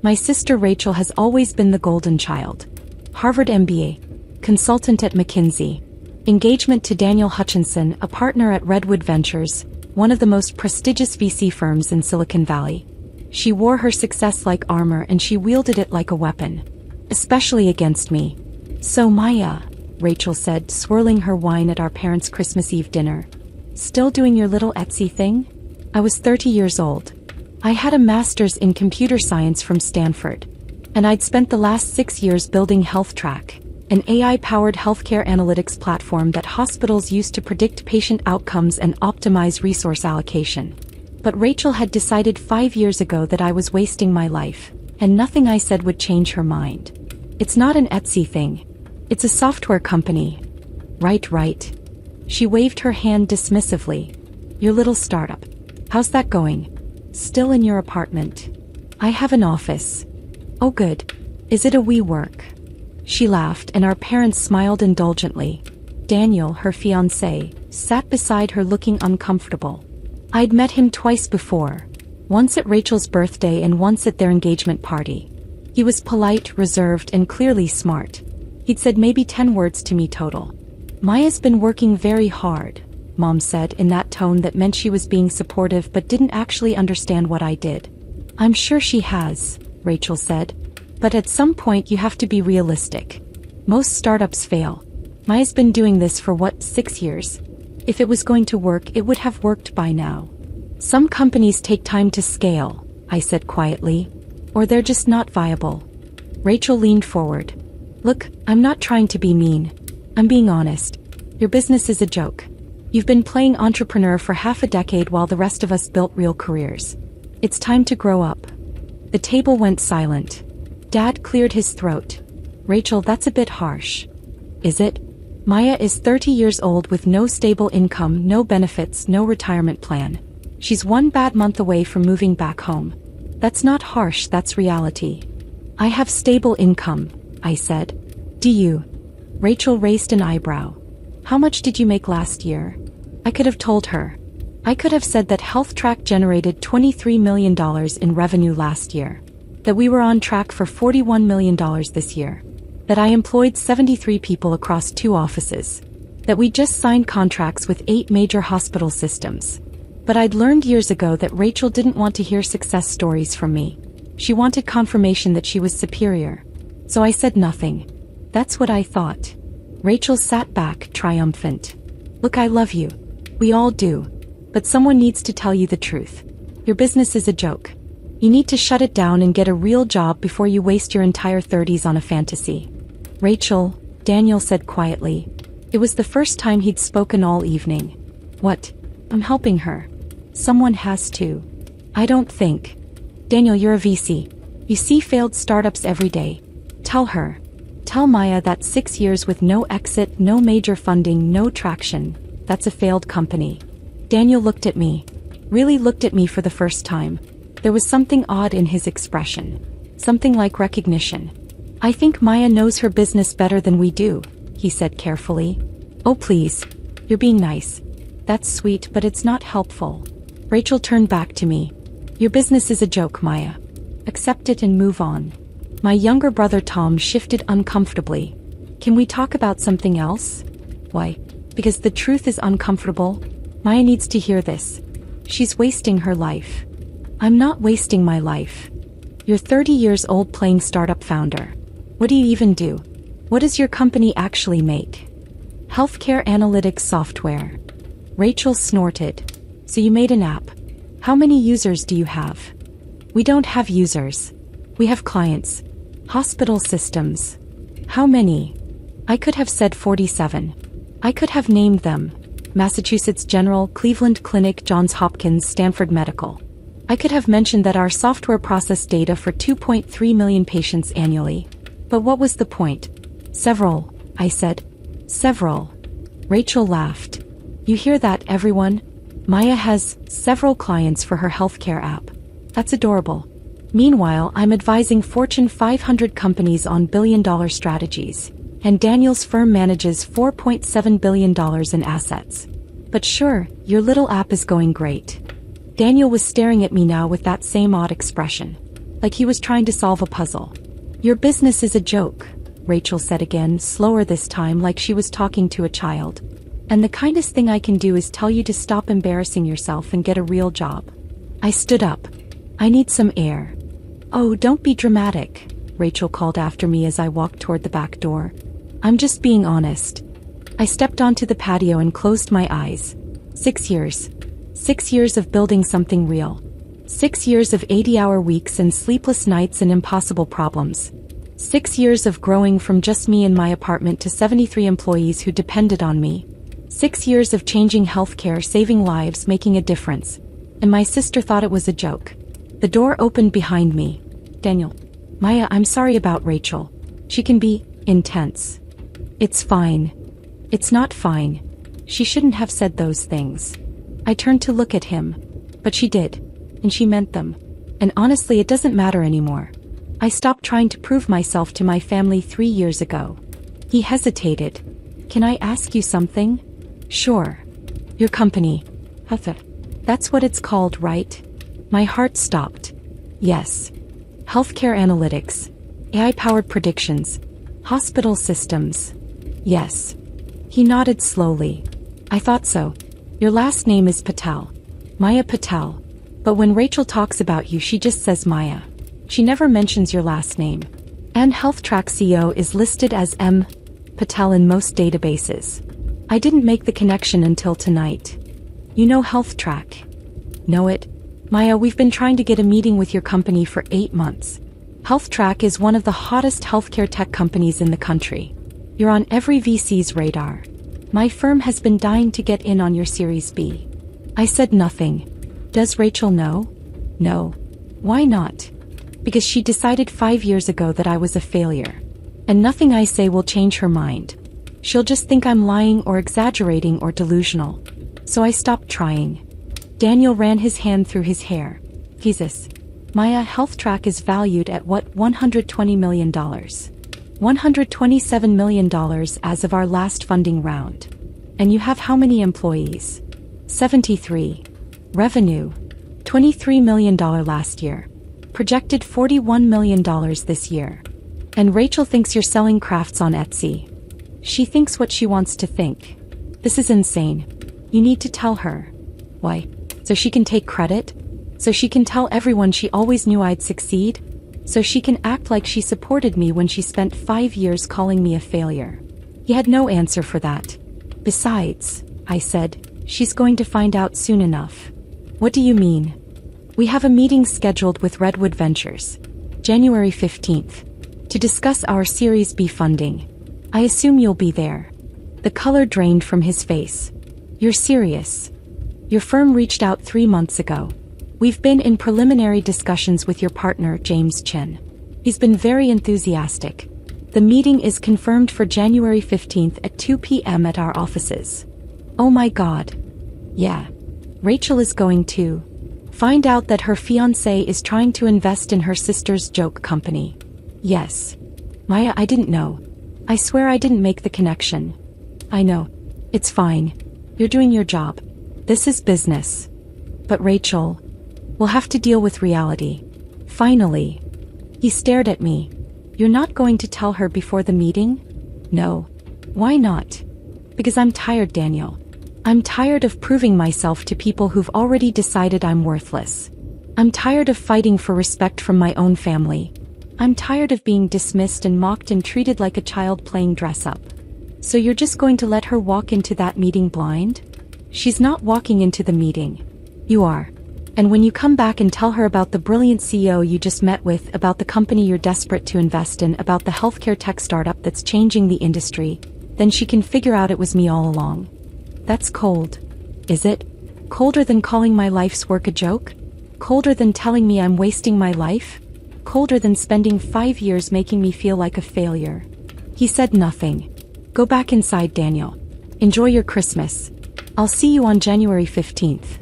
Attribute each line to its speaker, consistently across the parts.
Speaker 1: My sister Rachel has always been the golden child. Harvard MBA. Consultant at McKinsey. Engagement to Daniel Hutchinson, a partner at Redwood Ventures, one of the most prestigious VC firms in Silicon Valley. She wore her success like armor and she wielded it like a weapon. Especially against me. So Maya, Rachel said, swirling her wine at our parents' Christmas Eve dinner. Still doing your little Etsy thing? I was 30 years old. I had a master's in computer science from Stanford. And I'd spent the last 6 years building HealthTrack, an AI-powered healthcare analytics platform that hospitals use to predict patient outcomes and optimize resource allocation. But Rachel had decided 5 years ago that I was wasting my life, and nothing I said would change her mind. It's not an Etsy thing. It's a software company. Right. She waved her hand dismissively. Your little startup. How's that going? Still in your apartment? I have an office. Oh good. Is it a WeWork? She laughed and our parents smiled indulgently. Daniel, her fiancé, sat beside her looking uncomfortable. I'd met him twice before. Once at Rachel's birthday and once at their engagement party. He was polite, reserved, and clearly smart. He'd said maybe 10 words to me total. Maya's been working very hard, Mom said in that tone that meant she was being supportive but didn't actually understand what I did. I'm sure she has, Rachel said. But at some point you have to be realistic. Most startups fail. Maya's been doing this for 6 years? If it was going to work, it would have worked by now. Some companies take time to scale, I said quietly. Or they're just not viable. Rachel leaned forward. Look, I'm not trying to be mean. I'm being honest. Your business is a joke. You've been playing entrepreneur for half a decade while the rest of us built real careers. It's time to grow up. The table went silent. Dad cleared his throat. Rachel, that's a bit harsh. Is it? Maya is 30 years old with no stable income, no benefits, no retirement plan. She's 1 bad month away from moving back home. That's not harsh, that's reality. I have stable income, I said. Do you? Rachel raised an eyebrow. How much did you make last year? I could have told her. I could have said that HealthTrack generated $23 million in revenue last year. That we were on track for $41 million this year. That I employed 73 people across 2 offices. That we just signed contracts with 8 major hospital systems. But I'd learned years ago that Rachel didn't want to hear success stories from me. She wanted confirmation that she was superior. So I said nothing. That's what I thought. Rachel sat back, triumphant. Look, I love you. We all do. But someone needs to tell you the truth. Your business is a joke. You need to shut it down and get a real job before you waste your entire 30s on a fantasy. Rachel, Daniel said quietly. It was the first time he'd spoken all evening. What? I'm helping her. Someone has to. I don't think. Daniel, you're a VC. You see failed startups every day. Tell her. Tell Maya that 6 years with no exit, no major funding, no traction. That's a failed company. Daniel looked at me. Really looked at me for the first time. There was something odd in his expression. Something like recognition. I think Maya knows her business better than we do, he said carefully. Oh please. You're being nice. That's sweet, but it's not helpful. Rachel turned back to me. Your business is a joke, Maya. Accept it and move on. My younger brother Tom shifted uncomfortably. Can we talk about something else? Why? Because the truth is uncomfortable. Maya needs to hear this. She's wasting her life. I'm not wasting my life. You're 30 years old playing startup founder. What do you even do? What does your company actually make? Healthcare analytics software. Rachel snorted. So you made an app. How many users do you have? We don't have users. We have clients. Hospital systems. How many? I could have said 47. I could have named them. Massachusetts General, Cleveland Clinic, Johns Hopkins, Stanford Medical. I could have mentioned that our software processed data for 2.3 million patients annually. But what was the point? Several, I said. Several. Rachel laughed. You hear that, everyone? Maya has several clients for her healthcare app. That's adorable. Meanwhile, I'm advising Fortune 500 companies on billion-dollar strategies, and Daniel's firm manages $4.7 billion in assets. But sure, your little app is going great. Daniel was staring at me now with that same odd expression. like he was trying to solve a puzzle. Your business is a joke, Rachel said again, slower this time, like she was talking to a child. And the kindest thing I can do is tell you to stop embarrassing yourself and get a real job. I stood up. I need some air. Oh, don't be dramatic, Rachel called after me as I walked toward the back door. I'm just being honest. I stepped onto the patio and closed my eyes. 6 years. 6 years of building something real. 6 years of 80-hour weeks and sleepless nights and impossible problems. 6 years of growing from just me in my apartment to 73 employees who depended on me. 6 years of changing healthcare, saving lives, making a difference. And my sister thought it was a joke. The door opened behind me. Daniel. Maya, I'm sorry about Rachel. She can be intense. It's fine. It's not fine. She shouldn't have said those things. I turned to look at him. But she did. And she meant them. And honestly, it doesn't matter anymore. I stopped trying to prove myself to my family 3 years ago. He hesitated. Can I ask you something? Sure. Your company. That's what it's called, right? My heart stopped. Yes. Healthcare analytics. AI-powered predictions. Hospital systems. Yes. He nodded slowly. I thought so. Your last name is Patel. Maya Patel. But when Rachel talks about you, she just says Maya. She never mentions your last name. And HealthTrack CEO is listed as M. Patel in most databases. I didn't make the connection until tonight. You know HealthTrack? Know it? Maya, we've been trying to get a meeting with your company for 8 months. HealthTrack is one of the hottest healthcare tech companies in the country. You're on every VC's radar. My firm has been dying to get in on your Series B. I said nothing. Does Rachel know? No. Why not? Because she decided 5 years ago that I was a failure. And nothing I say will change her mind. She'll just think I'm lying or exaggerating or delusional. So I stopped trying. Daniel ran his hand through his hair. Jesus. Maya, HealthTrack is valued at what, $120 million? $127 million as of our last funding round. And you have how many employees? 73. Revenue. $23 million last year. Projected $41 million this year. And Rachel thinks you're selling crafts on Etsy. She thinks what she wants to think. This is insane. You need to tell her. Why? So she can take credit? So she can tell everyone she always knew I'd succeed? So she can act like she supported me when she spent 5 years calling me a failure? He had no answer for that. Besides, I said, she's going to find out soon enough. What do you mean? We have a meeting scheduled with Redwood Ventures, January 15th, to discuss our Series B funding. I assume you'll be there. The color drained from his face. You're serious? Your firm reached out 3 months ago. We've been in preliminary discussions with your partner, James Chen. He's been very enthusiastic. The meeting is confirmed for January 15th at 2 p.m. at our offices. Oh my God. Yeah. Rachel is going to find out that her fiancé is trying to invest in her sister's joke company. Yes. Maya, I didn't know. I swear I didn't make the connection. I know. It's fine. You're doing your job. This is business. But Rachel, we'll have to deal with reality. Finally. He stared at me. You're not going to tell her before the meeting? No. Why not? Because I'm tired, Daniel. I'm tired of proving myself to people who've already decided I'm worthless. I'm tired of fighting for respect from my own family. I'm tired of being dismissed and mocked and treated like a child playing dress-up. So you're just going to let her walk into that meeting blind? She's not walking into the meeting. You are. And when you come back and tell her about the brilliant CEO you just met with, about the company you're desperate to invest in, about the healthcare tech startup that's changing the industry, then she can figure out it was me all along. That's cold. Is it? Colder than calling my life's work a joke? Colder than telling me I'm wasting my life? Colder than spending 5 years making me feel like a failure? He said nothing. Go back inside, Daniel. Enjoy your Christmas. I'll see you on January 15th.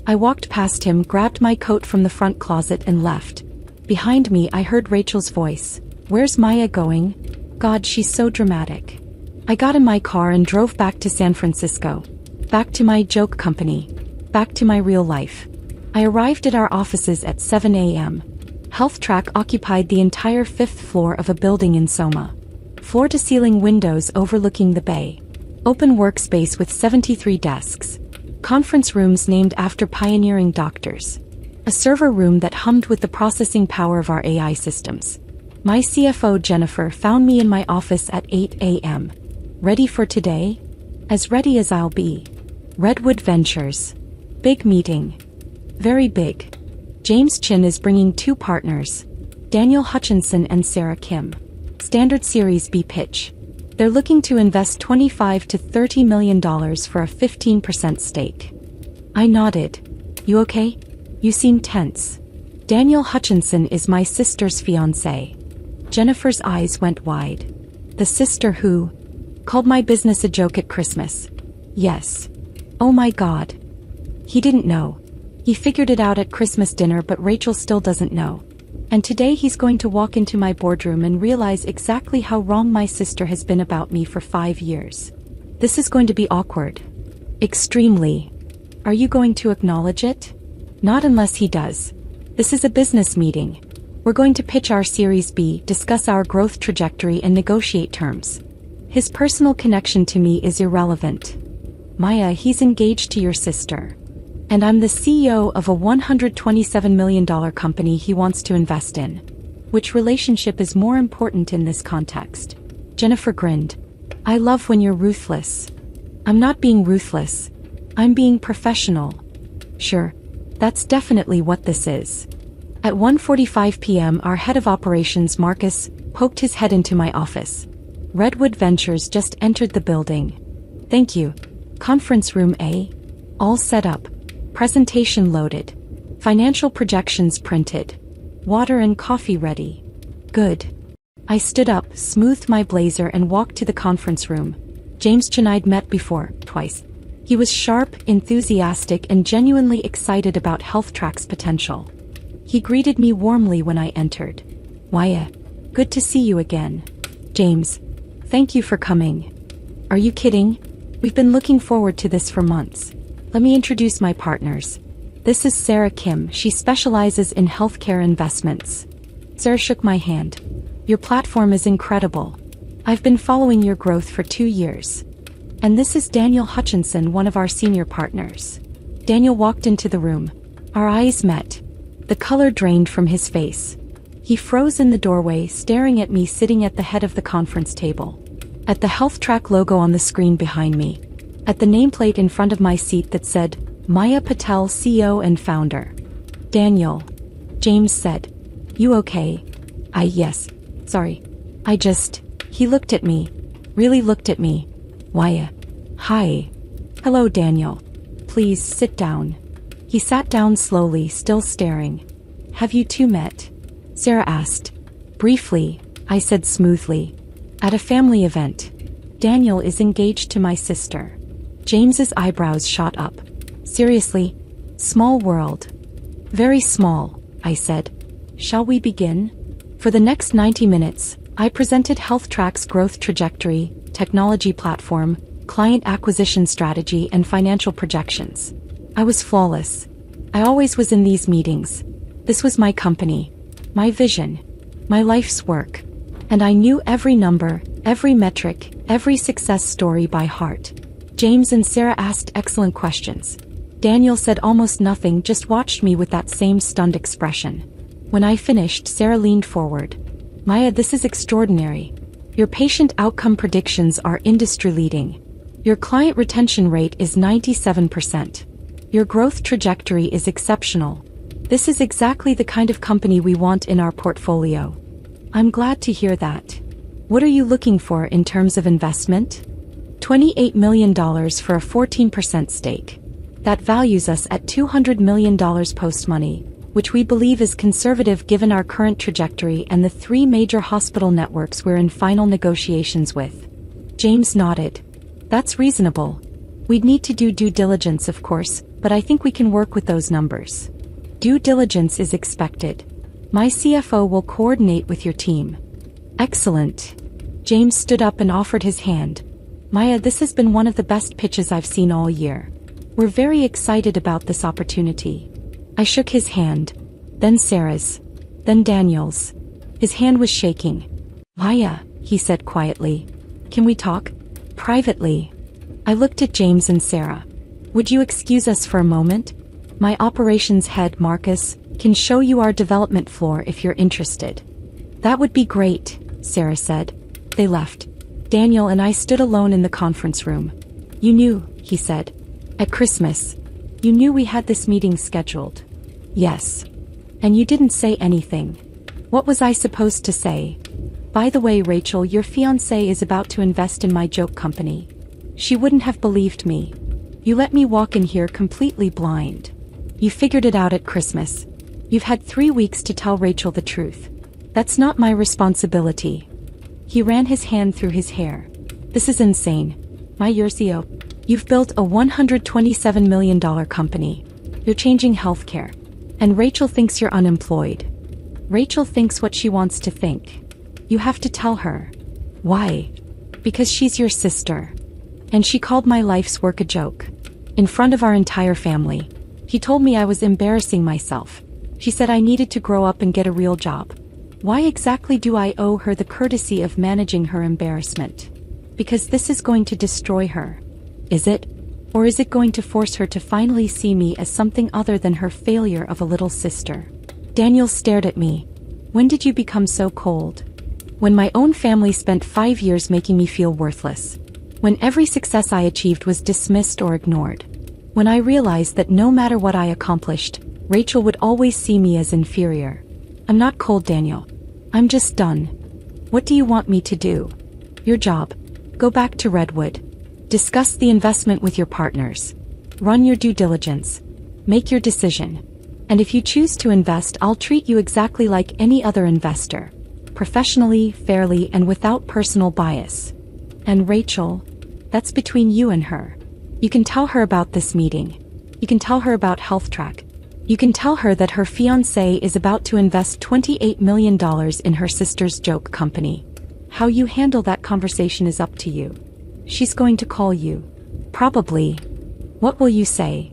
Speaker 1: I walked past him, grabbed my coat from the front closet and left. Behind me I heard Rachel's voice. Where's Maya going? God, she's so dramatic. I got in my car and drove back to San Francisco. Back to my joke company. Back to my real life. I arrived at our offices at 7 a.m. HealthTrack occupied the entire 5th floor of a building in Soma. Floor-to-ceiling windows overlooking the bay. Open workspace with 73 desks. Conference rooms named after pioneering doctors. A server room that hummed with the processing power of our AI systems. My CFO Jennifer found me in my office at 8 a.m. Ready for today? As ready as I'll be. Redwood Ventures. Big meeting. Very big. James Chin is bringing 2 partners. Daniel Hutchinson and Sarah Kim. Standard Series B pitch. They're looking to invest $25 to $30 million for a 15% stake. I nodded. You okay? You seem tense. Daniel Hutchinson is my sister's fiancé. Jennifer's eyes went wide. The sister who called my business a joke at Christmas. Yes. Oh my God. He didn't know. He figured it out at Christmas dinner, but Rachel still doesn't know. And today he's going to walk into my boardroom and realize exactly how wrong my sister has been about me for 5 years. This is going to be awkward. Extremely. Are you going to acknowledge it? Not unless he does. This is a business meeting. We're going to pitch our Series B, discuss our growth trajectory, and negotiate terms. His personal connection to me is irrelevant. Maya, he's engaged to your sister. And I'm the CEO of a $127 million company he wants to invest in. Which relationship is more important in this context? Jennifer grinned. I love when you're ruthless. I'm not being ruthless. I'm being professional. Sure. That's definitely what this is. At 1:45 p.m. our head of operations Marcus poked his head into my office. Redwood Ventures just entered the building. Thank you. Conference room A. All set up. Presentation loaded. Financial projections printed. Water and coffee ready. Good. I stood up, smoothed my blazer, and walked to the conference room. James Chin I'd met before, twice. He was sharp, enthusiastic, and genuinely excited about HealthTrack's potential. He greeted me warmly when I entered. Maya, good to see you again. James, thank you for coming. Are you kidding? We've been looking forward to this for months. Let me introduce my partners. This is Sarah Kim. She specializes in healthcare investments. Sarah shook my hand. Your platform is incredible. I've been following your growth for 2 years. And this is Daniel Hutchinson, one of our senior partners. Daniel walked into the room. Our eyes met. The color drained from his face. He froze in the doorway, staring at me sitting at the head of the conference table. At the HealthTrack logo on the screen behind me. At the nameplate in front of my seat that said, Maya Patel, CEO and founder. Daniel. James said. You okay? Yes. Sorry. He looked at me. Really looked at me. Maya. Hi. Hello, Daniel. Please sit down. He sat down slowly, still staring. Have you two met? Sarah asked. Briefly, I said smoothly. At a family event. Daniel is engaged to my sister. James's eyebrows shot up. Seriously? Small world. Very small, I said. Shall we begin? For the next 90 minutes, I presented HealthTrack's growth trajectory, technology platform, client acquisition strategy, and financial projections. I was flawless. I always was in these meetings. This was my company, my vision, my life's work. And I knew every number, every metric, every success story by heart. James and Sarah asked excellent questions. Daniel said almost nothing, just watched me with that same stunned expression. When I finished, Sarah leaned forward. Maya, this is extraordinary. Your patient outcome predictions are industry-leading. Your client retention rate is 97%. Your growth trajectory is exceptional. This is exactly the kind of company we want in our portfolio. I'm glad to hear that. What are you looking for in terms of investment? $28 million for a 14% stake. That values us at $200 million post-money, which we believe is conservative given our current trajectory and the 3 major hospital networks we're in final negotiations with. James nodded. That's reasonable. We'd need to do due diligence, of course, but I think we can work with those numbers. Due diligence is expected. My CFO will coordinate with your team. Excellent. James stood up and offered his hand. Maya, this has been one of the best pitches I've seen all year. We're very excited about this opportunity. I shook his hand. Then Sarah's. Then Daniel's. His hand was shaking. Maya, he said quietly. Can we talk? Privately. I looked at James and Sarah. Would you excuse us for a moment? My operations head, Marcus, can show you our development floor if you're interested. That would be great, Sarah said. They left. Daniel and I stood alone in the conference room. You knew, he said. At Christmas. You knew we had this meeting scheduled. Yes. And you didn't say anything. What was I supposed to say? By the way, Rachel, your fiancé is about to invest in my joke company. She wouldn't have believed me. You let me walk in here completely blind. You figured it out at Christmas. You've had 3 weeks to tell Rachel the truth. That's not my responsibility. He ran his hand through his hair. This is insane. My Yurzio. You've built a $127 million company. You're changing healthcare. And Rachel thinks you're unemployed. Rachel thinks what she wants to think. You have to tell her. Why? Because she's your sister. And she called my life's work a joke. In front of our entire family. He told me I was embarrassing myself. She said I needed to grow up and get a real job. Why exactly do I owe her the courtesy of managing her embarrassment? Because this is going to destroy her. Is it? Or is it going to force her to finally see me as something other than her failure of a little sister? Daniel stared at me. When did you become so cold? When my own family spent 5 years making me feel worthless. When every success I achieved was dismissed or ignored. When I realized that no matter what I accomplished, Rachel would always see me as inferior. I'm not cold, Daniel. I'm just done. What do you want me to do? Your job. Go back to Redwood. Discuss the investment with your partners. Run your due diligence. Make your decision. And if you choose to invest, I'll treat you exactly like any other investor. Professionally, fairly, and without personal bias. And Rachel, that's between you and her. You can tell her about this meeting. You can tell her about HealthTrack. You can tell her that her fiancé is about to invest $28 million in her sister's joke company. How you handle that conversation is up to you. She's going to call you. Probably. What will you say?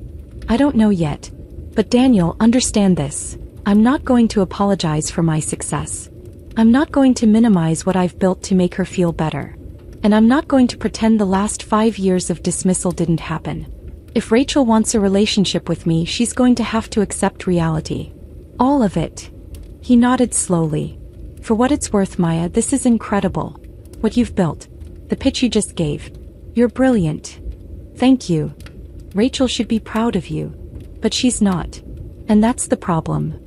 Speaker 1: I don't know yet. But Daniel, understand this. I'm not going to apologize for my success. I'm not going to minimize what I've built to make her feel better. And I'm not going to pretend the last 5 years of dismissal didn't happen. If Rachel wants a relationship with me, she's going to have to accept reality. All of it. He nodded slowly. For what it's worth, Maya, this is incredible. What you've built. The pitch you just gave. You're brilliant. Thank you. Rachel should be proud of you. But she's not. And that's the problem.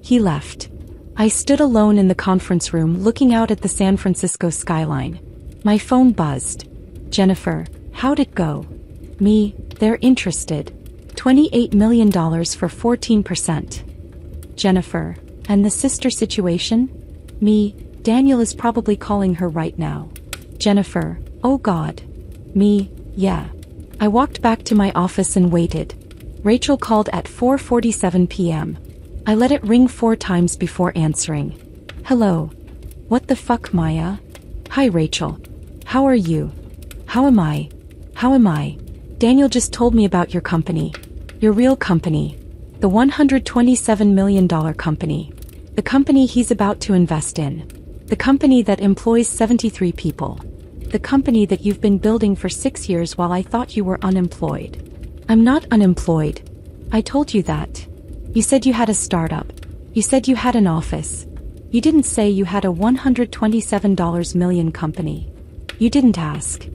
Speaker 1: He left. I stood alone in the conference room looking out at the San Francisco skyline. My phone buzzed. Jennifer, how'd it go? Me, they're interested. $28 million for 14%. Jennifer, and the sister situation? Me, Daniel is probably calling her right now. Jennifer, oh God. Me, yeah. I walked back to my office and waited. Rachel called at 4:47 p.m. I let it ring 4 times before answering. Hello. What the fuck, Maya? Hi, Rachel. How are you? How am I? How am I? Daniel just told me about your company. Your real company. The $127 million company. The company he's about to invest in. The company that employs 73 people. The company that you've been building for 6 years while I thought you were unemployed. I'm not unemployed. I told you that. You said you had a startup. You said you had an office. You didn't say you had a $127 million company. You didn't ask.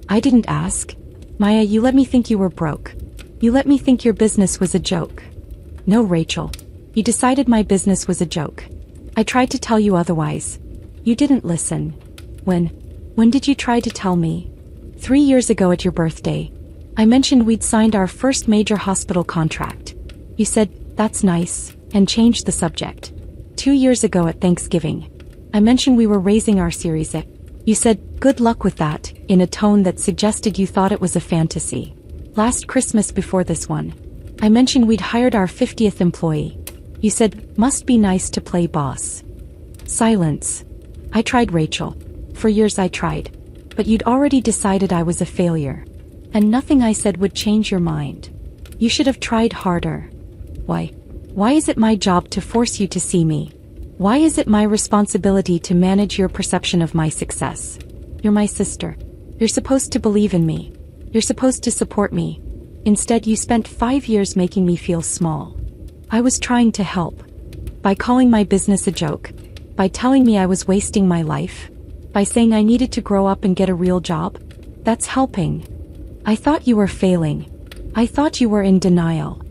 Speaker 1: I didn't ask. Maya, you let me think you were broke. You let me think your business was a joke. No, Rachel. You decided my business was a joke. I tried to tell you otherwise. You didn't listen. When did you try to tell me? 3 years ago at your birthday. I mentioned we'd signed our first major hospital contract. You said, that's nice, and changed the subject. 2 years ago at Thanksgiving. I mentioned we were raising our Series A. You said, good luck with that, in a tone that suggested you thought it was a fantasy. Last Christmas before this one. I mentioned we'd hired our 50th employee. You said, must be nice to play boss. Silence. I tried, Rachel. For years I tried. But you'd already decided I was a failure. And nothing I said would change your mind. You should have tried harder. Why is it my job to force you to see me? Why is it my responsibility to manage your perception of my success? You're my sister. You're supposed to believe in me. You're supposed to support me. Instead, you spent 5 years making me feel small. I was trying to help. By calling my business a joke. By telling me I was wasting my life. By saying I needed to grow up and get a real job. That's helping. I thought you were failing. I thought you were in denial.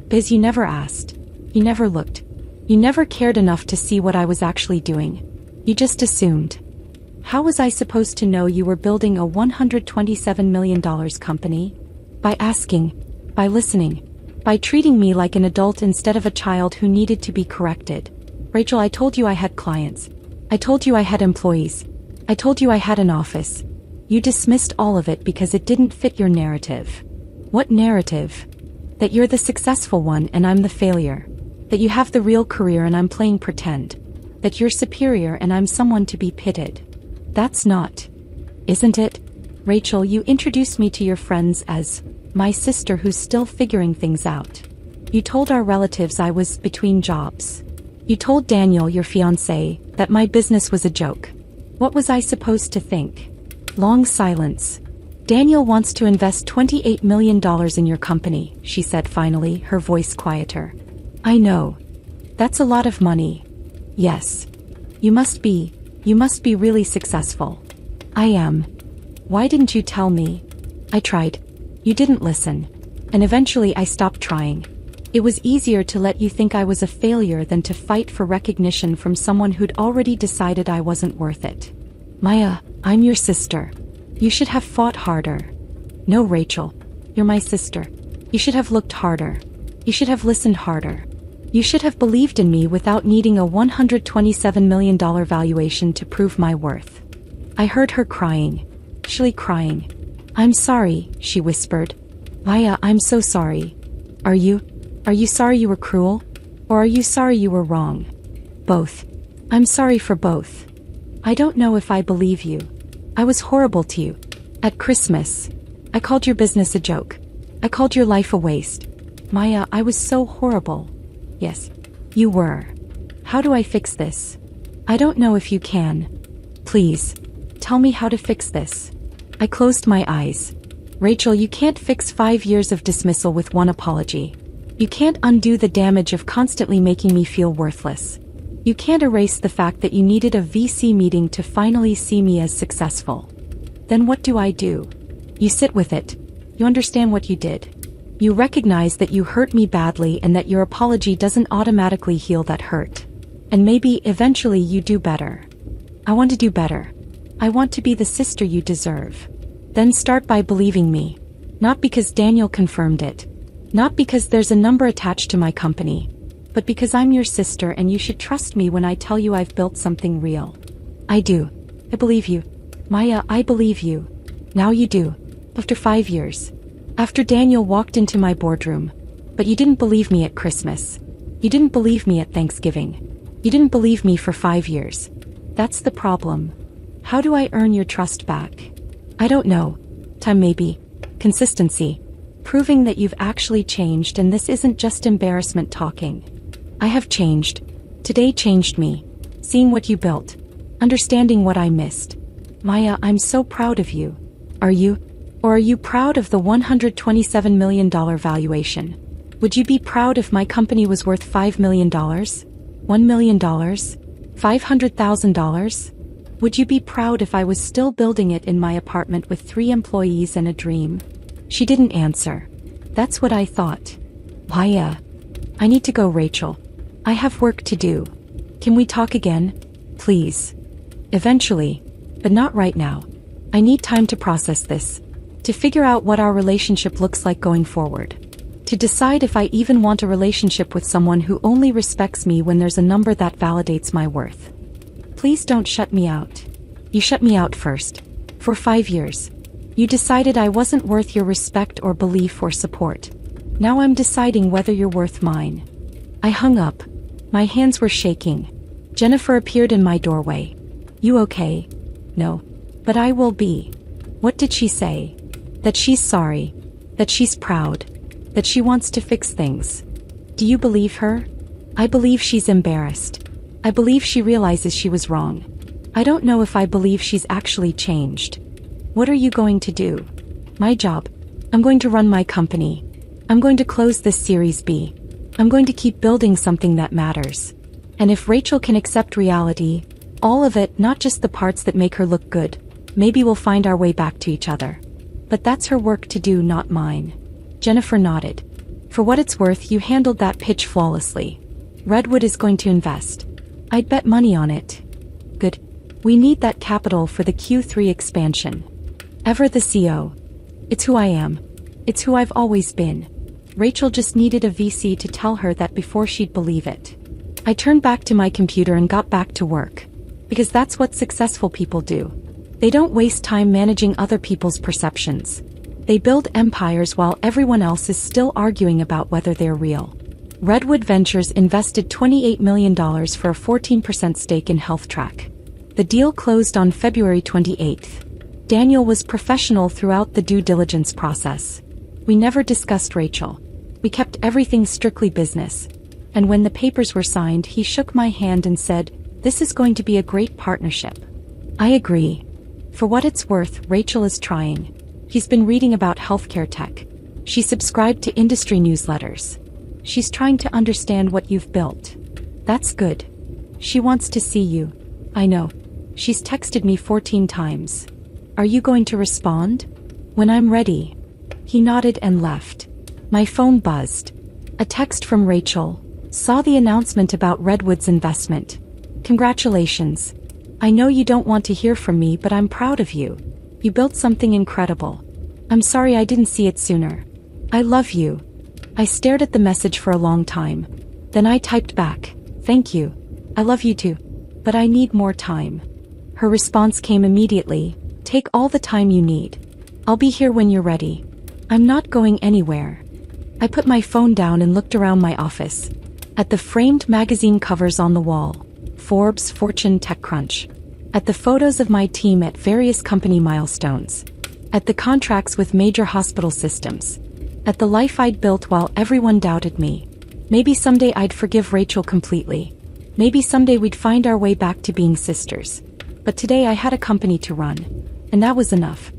Speaker 1: Biz, you never asked. You never looked. You never cared enough to see what I was actually doing. You just assumed. How was I supposed to know you were building a $127 million company? By asking. By listening. By treating me like an adult instead of a child who needed to be corrected. Rachel, I told you I had clients. I told you I had employees. I told you I had an office. You dismissed all of it because it didn't fit your narrative. What narrative? That you're the successful one and I'm the failure. That you have the real career and I'm playing pretend. That you're superior and I'm someone to be pitied. That's not. Isn't it? Rachel, you introduced me to your friends as my sister who's still figuring things out. You told our relatives I was between jobs. You told Daniel, your fiancé, that my business was a joke. What was I supposed to think? Long silence. Daniel wants to invest $28 million in your company, she said finally, her voice quieter. I know. That's a lot of money. Yes. You must be really successful. I am. Why didn't you tell me? I tried. You didn't listen. And eventually I stopped trying. It was easier to let you think I was a failure than to fight for recognition from someone who'd already decided I wasn't worth it. Maya, I'm your sister. You should have fought harder. No, Rachel. You're my sister. You should have looked harder. You should have listened harder. You should have believed in me without needing a $127 million valuation to prove my worth. I heard her crying. Actually crying. I'm sorry, she whispered. Maya, I'm so sorry. Are you sorry you were cruel? Or are you sorry you were wrong? Both. I'm sorry for both. I don't know if I believe you. I was horrible to you. At Christmas. I called your business a joke. I called your life a waste. Maya, I was so horrible. Yes, you were. How do I fix this? I don't know if you can. Please, tell me how to fix this. I closed my eyes. Rachel, you can't fix 5 years of dismissal with one apology. You can't undo the damage of constantly making me feel worthless. You can't erase the fact that you needed a VC meeting to finally see me as successful. Then what do? You sit with it. You understand what you did. You recognize that you hurt me badly and that your apology doesn't automatically heal that hurt. And maybe eventually you do better. I want to do better. I want to be the sister you deserve. Then start by believing me. Not because Daniel confirmed it. Not because there's a number attached to my company. But because I'm your sister and you should trust me when I tell you I've built something real. I do. I believe you. Maya, I believe you. Now you do. After 5 years. After Daniel walked into my boardroom. But you didn't believe me at Christmas. You didn't believe me at Thanksgiving. You didn't believe me for 5 years. That's the problem. How do I earn your trust back? I don't know. Time maybe. Consistency. Proving that you've actually changed and this isn't just embarrassment talking. I have changed. Today changed me. Seeing what you built. Understanding what I missed. Maya, I'm so proud of you. Are you? Or are you proud of the $127 million valuation? Would you be proud if my company was worth $5 million? $1 million? $500,000? Would you be proud if I was still building it in my apartment with 3 employees and a dream? She didn't answer. That's what I thought. Maya. I need to go, Rachel. I have work to do. Can we talk again? Please. Eventually. But not right now. I need time to process this. To figure out what our relationship looks like going forward. To decide if I even want a relationship with someone who only respects me when there's a number that validates my worth. Please don't shut me out. You shut me out first. For 5 years. You decided I wasn't worth your respect or belief or support. Now I'm deciding whether you're worth mine. I hung up. My hands were shaking. Jennifer appeared in my doorway. You okay? No. But I will be. What did she say? That she's sorry. That she's proud. That she wants to fix things. Do you believe her? I believe she's embarrassed. I believe she realizes she was wrong. I don't know if I believe she's actually changed. What are you going to do? My job. I'm going to run my company. I'm going to close this Series B. I'm going to keep building something that matters. And if Rachel can accept reality, all of it, not just the parts that make her look good, maybe we'll find our way back to each other. But that's her work to do, not mine. Jennifer nodded. For what it's worth, you handled that pitch flawlessly. Redwood is going to invest. I'd bet money on it. Good. We need that capital for the Q3 expansion. Ever the CO. It's who I am. It's who I've always been. Rachel just needed a VC to tell her that before she'd believe it. I turned back to my computer and got back to work. Because that's what successful people do. They don't waste time managing other people's perceptions. They build empires while everyone else is still arguing about whether they're real. Redwood Ventures invested $28 million for a 14% stake in HealthTrack. The deal closed on February 28th. Daniel was professional throughout the due diligence process. We never discussed Rachel. We kept everything strictly business. And when the papers were signed, he shook my hand and said, "This is going to be a great partnership." I agree. For what it's worth, Rachel is trying. He's been reading about healthcare tech. She subscribed to industry newsletters. She's trying to understand what you've built. That's good. She wants to see you. I know. She's texted me 14 times. Are you going to respond? When I'm ready. He nodded and left. My phone buzzed. A text from Rachel. Saw the announcement about Redwood's investment. Congratulations. I know you don't want to hear from me, but I'm proud of you. You built something incredible. I'm sorry I didn't see it sooner. I love you. I stared at the message for a long time. Then I typed back, "Thank you. I love you too. But I need more time." Her response came immediately, "Take all the time you need. I'll be here when you're ready. I'm not going anywhere." I put my phone down and looked around my office. At the framed magazine covers on the wall. Forbes, Fortune, TechCrunch. At the photos of my team at various company milestones. At the contracts with major hospital systems. At the life I'd built while everyone doubted me. Maybe someday I'd forgive Rachel completely. Maybe someday we'd find our way back to being sisters. But today I had a company to run. And that was enough.